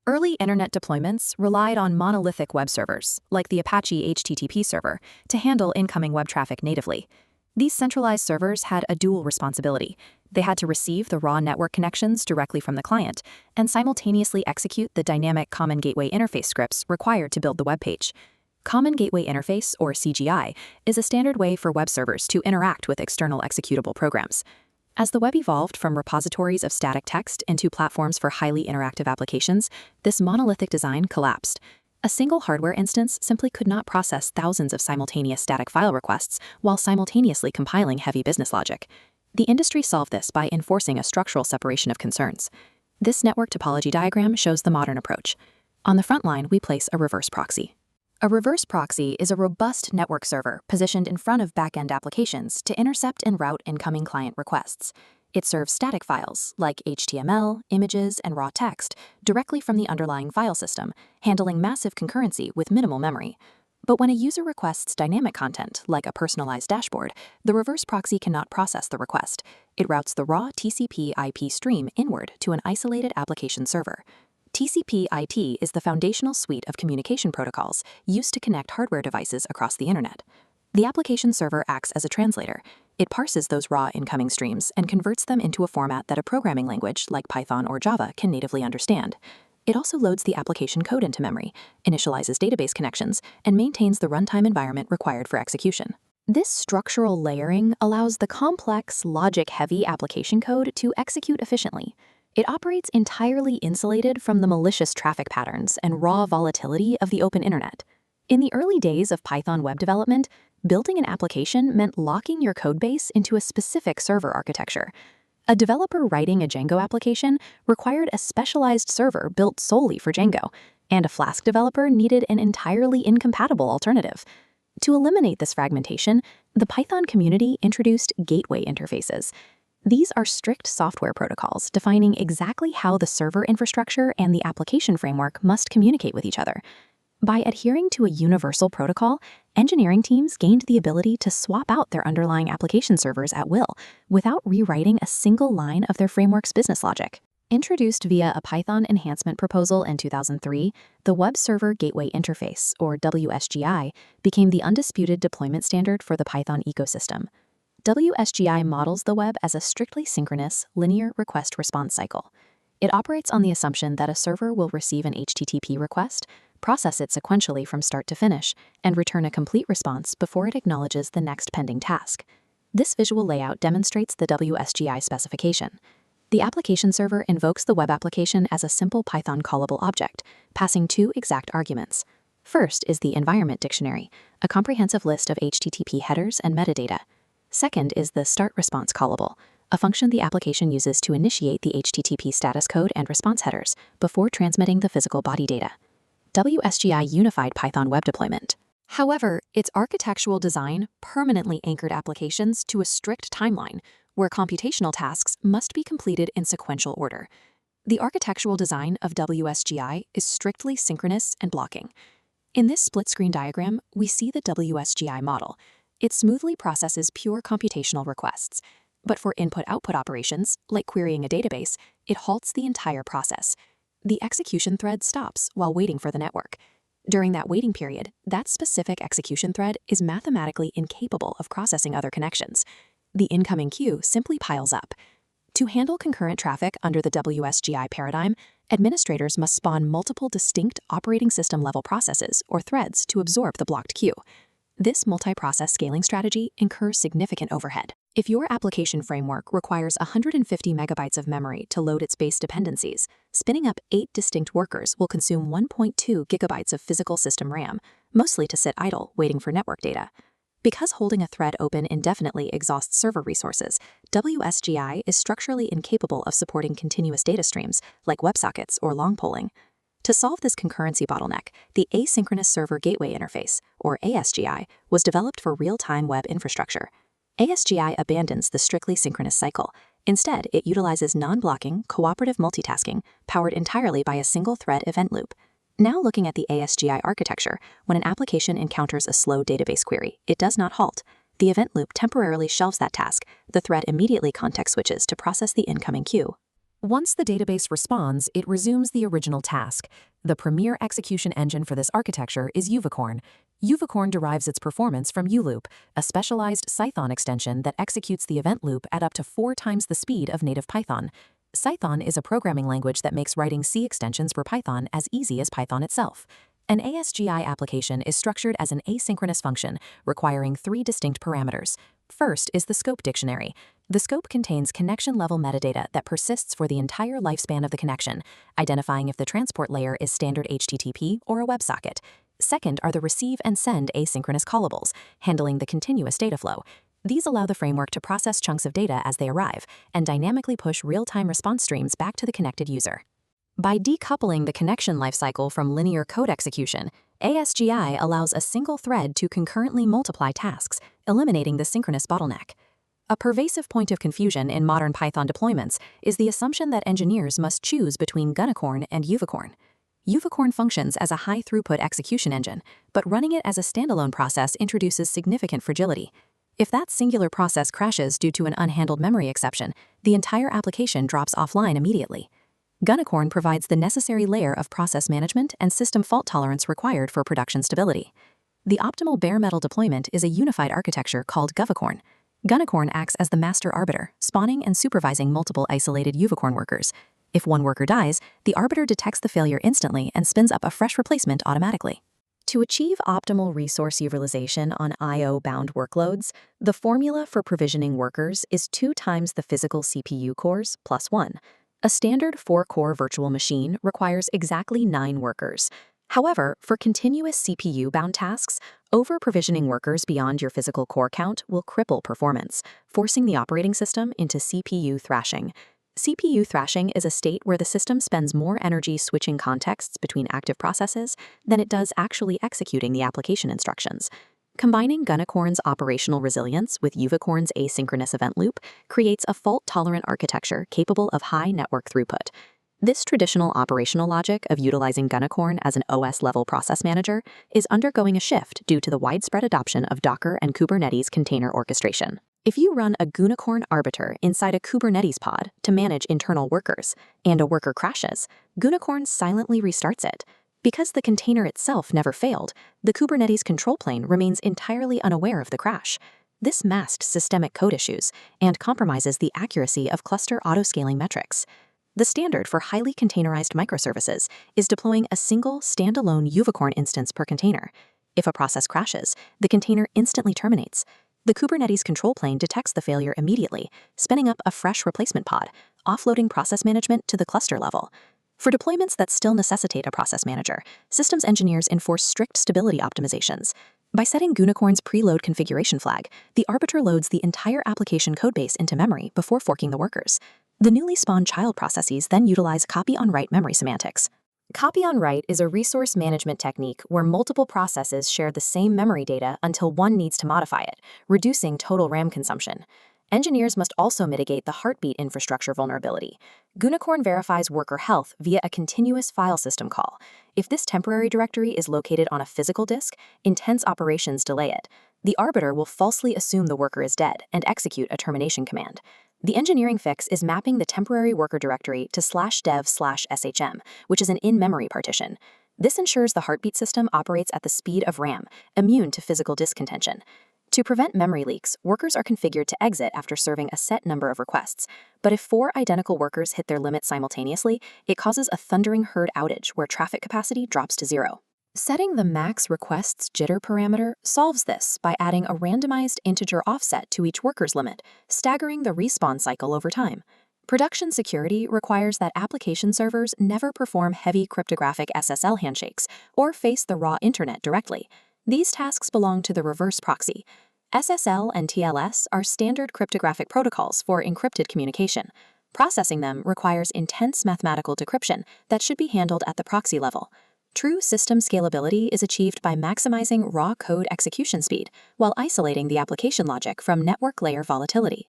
Early internet deployments relied on monolithic web servers, like the Apache HTTP server, to handle incoming web traffic natively. These centralized servers had a dual responsibility. They had to receive the raw network connections directly from the client and simultaneously execute the dynamic Common Gateway Interface scripts required to build the web page. Common Gateway Interface, or CGI, is a standard way for web servers to interact with external executable programs. As the web evolved from repositories of static text into platforms for highly interactive applications, this monolithic design collapsed. A single hardware instance simply could not process thousands of simultaneous static file requests while simultaneously compiling heavy business logic. The industry solved this by enforcing a structural separation of concerns. This network topology diagram shows the modern approach. On the front line, we place a reverse proxy. A reverse proxy is a robust network server positioned in front of back-end applications to intercept and route incoming client requests. It serves static files, like HTML, images, and raw text, directly from the underlying file system, handling massive concurrency with minimal memory. But when a user requests dynamic content, like a personalized dashboard, the reverse proxy cannot process the request. It routes the raw TCP/IP stream inward to an isolated application server. TCP/IP is the foundational suite of communication protocols used to connect hardware devices across the internet. The application server acts as a translator. It parses those raw incoming streams and converts them into a format that a programming language like Python or Java can natively understand. It also loads the application code into memory, initializes database connections, and maintains the runtime environment required for execution. This structural layering allows the complex, logic-heavy application code to execute efficiently. It operates entirely insulated from the malicious traffic patterns and raw volatility of the open internet. In the early days of Python web development, building an application meant locking your codebase into a specific server architecture. A developer writing a Django application required a specialized server built solely for Django, and a Flask developer needed an entirely incompatible alternative. To eliminate this fragmentation, the Python community introduced gateway interfaces. These are strict software protocols defining exactly how the server infrastructure and the application framework must communicate with each other. By adhering to a universal protocol, engineering teams gained the ability to swap out their underlying application servers at will without rewriting a single line of their framework's business logic. Introduced via a Python enhancement proposal in 2003, the Web Server Gateway Interface, or WSGI, became the undisputed deployment standard for the Python ecosystem. WSGI models the web as a strictly synchronous, linear request-response cycle. It operates on the assumption that a server will receive an HTTP request, process it sequentially from start to finish, and return a complete response before it acknowledges the next pending task. This visual layout demonstrates the WSGI specification. The application server invokes the web application as a simple Python callable object, passing two exact arguments. First is the environment dictionary, a comprehensive list of HTTP headers and metadata. Second is the start response callable, a function the application uses to initiate the HTTP status code and response headers before transmitting the physical body data. WSGI unified Python web deployment. However, its architectural design permanently anchored applications to a strict timeline where computational tasks must be completed in sequential order. The architectural design of WSGI is strictly synchronous and blocking. In this split-screen diagram, we see the WSGI model. It smoothly processes pure computational requests. But for input-output operations, like querying a database, it halts the entire process. The execution thread stops while waiting for the network. During that waiting period, that specific execution thread is mathematically incapable of processing other connections. The incoming queue simply piles up. To handle concurrent traffic under the WSGI paradigm, administrators must spawn multiple distinct operating system-level processes or threads to absorb the blocked queue. This multi-process scaling strategy incurs significant overhead. If your application framework requires 150 megabytes of memory to load its base dependencies, spinning up 8 distinct workers will consume 1.2 gigabytes of physical system RAM, mostly to sit idle, waiting for network data. Because holding a thread open indefinitely exhausts server resources, WSGI is structurally incapable of supporting continuous data streams like WebSockets or long polling. To solve this concurrency bottleneck, the Asynchronous Server Gateway Interface, or ASGI, was developed for real-time web infrastructure. ASGI abandons the strictly synchronous cycle. Instead, it utilizes non-blocking, cooperative multitasking, powered entirely by a single-thread event loop. Now looking at the ASGI architecture, when an application encounters a slow database query, it does not halt. The event loop temporarily shelves that task. The thread immediately context switches to process the incoming queue. Once the database responds, it resumes the original task. The premier execution engine for this architecture is Uvicorn. Uvicorn derives its performance from uloop, a specialized Python extension that executes the event loop at up to 4 times the speed of native Python. Python is a programming language that makes writing C extensions for Python as easy as Python itself. An ASGI application is structured as an asynchronous function, requiring 3 distinct parameters. First is the scope dictionary. The scope contains connection-level metadata that persists for the entire lifespan of the connection, identifying if the transport layer is standard HTTP or a WebSocket. Second are the receive and send asynchronous callables, handling the continuous data flow. These allow the framework to process chunks of data as they arrive and dynamically push real-time response streams back to the connected user. By decoupling the connection lifecycle from linear code execution, ASGI allows a single thread to concurrently multiply tasks, eliminating the synchronous bottleneck. A pervasive point of confusion in modern Python deployments is the assumption that engineers must choose between Gunicorn and Uvicorn. Uvicorn functions as a high-throughput execution engine, but running it as a standalone process introduces significant fragility. If that singular process crashes due to an unhandled memory exception, the entire application drops offline immediately. Gunicorn provides the necessary layer of process management and system fault tolerance required for production stability. The optimal bare metal deployment is a unified architecture called Guvicorn. Gunicorn acts as the master arbiter, spawning and supervising multiple isolated Uvicorn workers. If one worker dies, the arbiter detects the failure instantly and spins up a fresh replacement automatically. To achieve optimal resource utilization on I/O-bound workloads, the formula for provisioning workers is 2 times the physical CPU cores plus 1. A standard 4-core virtual machine requires exactly 9 workers. However, for continuous CPU-bound tasks, over-provisioning workers beyond your physical core count will cripple performance, forcing the operating system into CPU thrashing. CPU thrashing is a state where the system spends more energy switching contexts between active processes than it does actually executing the application instructions. Combining Gunicorn's operational resilience with Uvicorn's asynchronous event loop creates a fault-tolerant architecture capable of high network throughput. This traditional operational logic of utilizing Gunicorn as an OS-level process manager is undergoing a shift due to the widespread adoption of Docker and Kubernetes container orchestration. If you run a Gunicorn arbiter inside a Kubernetes pod to manage internal workers, and a worker crashes, Gunicorn silently restarts it. Because the container itself never failed, the Kubernetes control plane remains entirely unaware of the crash. This masks systemic code issues and compromises the accuracy of cluster autoscaling metrics. The standard for highly containerized microservices is deploying a single standalone Uvicorn instance per container. If a process crashes, the container instantly terminates. The Kubernetes control plane detects the failure immediately, spinning up a fresh replacement pod, offloading process management to the cluster level. For deployments that still necessitate a process manager, systems engineers enforce strict stability optimizations. By setting Gunicorn's preload configuration flag, the arbiter loads the entire application codebase into memory before forking the workers. The newly spawned child processes then utilize copy-on-write memory semantics. Copy-on-write is a resource management technique where multiple processes share the same memory data until one needs to modify it, reducing total RAM consumption. Engineers must also mitigate the heartbeat infrastructure vulnerability. Gunicorn verifies worker health via a continuous file system call. If this temporary directory is located on a physical disk, intense operations delay it. The arbiter will falsely assume the worker is dead and execute a termination command. The engineering fix is mapping the temporary worker directory to /dev/shm, which is an in-memory partition. This ensures the heartbeat system operates at the speed of RAM, immune to physical disk contention. To prevent memory leaks, workers are configured to exit after serving a set number of requests. But if 4 identical workers hit their limit simultaneously, it causes a thundering herd outage where traffic capacity drops to 0. Setting the max requests jitter parameter solves this by adding a randomized integer offset to each worker's limit, staggering the respawn cycle over time. Production security requires that application servers never perform heavy cryptographic SSL handshakes or face the raw internet directly. These tasks belong to the reverse proxy. SSL and TLS are standard cryptographic protocols for encrypted communication. Processing them requires intense mathematical decryption that should be handled at the proxy level. True system scalability is achieved by maximizing raw code execution speed while isolating the application logic from network layer volatility.